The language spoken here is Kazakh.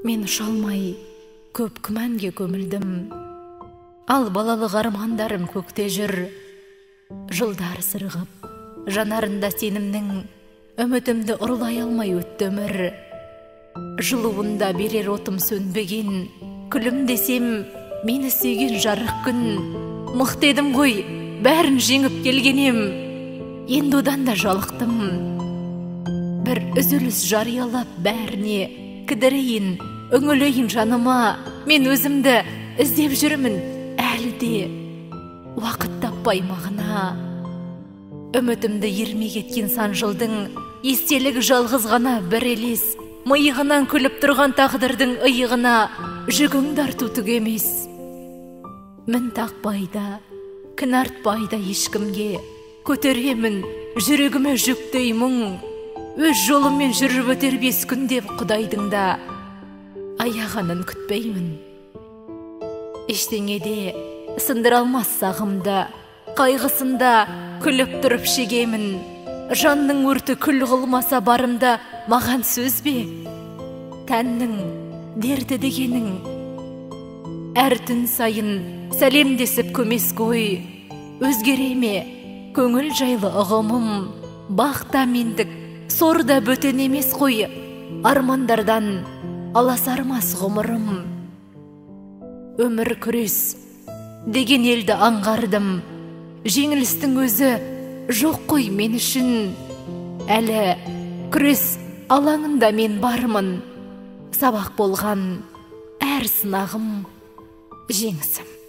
Мен ұшалмай көп күмәнге көмілдім. Ал балалық армандарым көкте жүр. Жылдар сырғып, жанарында сенімнің, үмітімді ұрлай алмай өтті өмір. Жылуында берер отым сөнбеген, күлімдесем, мені сүйген жарық күн. Мықты едім ғой, бәрін жеңіп келгенем, енді одан да жалықтым. Бір үзіліс жариялап бәріне кідірейін, үңілейін жаныма. Мен өзімді іздеп жүрмін әлі де, уақыт таппай мағына. Үмітімді ермей кеткен сан жылдың естелігі жалғыз ғана бір елес. Миығынан күліп тұрған тағдырдың иығына жүгіңді арту түк емес. Мін тақпайда, кін артпайда ешкімге, көтеремін жүрегіме жүктей мұң. Өз жолыммен жүріп өтер 5 күн деп Құдайдың да аяғанын күтпеймін. Ештеңеде сындыра алмас сағымда, қайғысында күліп тұрып шегемін. Жанның өрті күл қылмаса барымда маған сөз бе? Тәннің дерті дегенің әр түн сайын сәлемдесіп көмес қой. Өзгере ме көңіл жайлы ұғымым? Бақта мендік сорда бөтен емес қой. Армандардан аласармас ғұмырым. Өмір күрес деген елді аңғардым. Жеңілістің өзі жоқ қой мен үшін. Әлі күрес алаңында мен бармын. Сабақ болған әр сынағым жеңісім.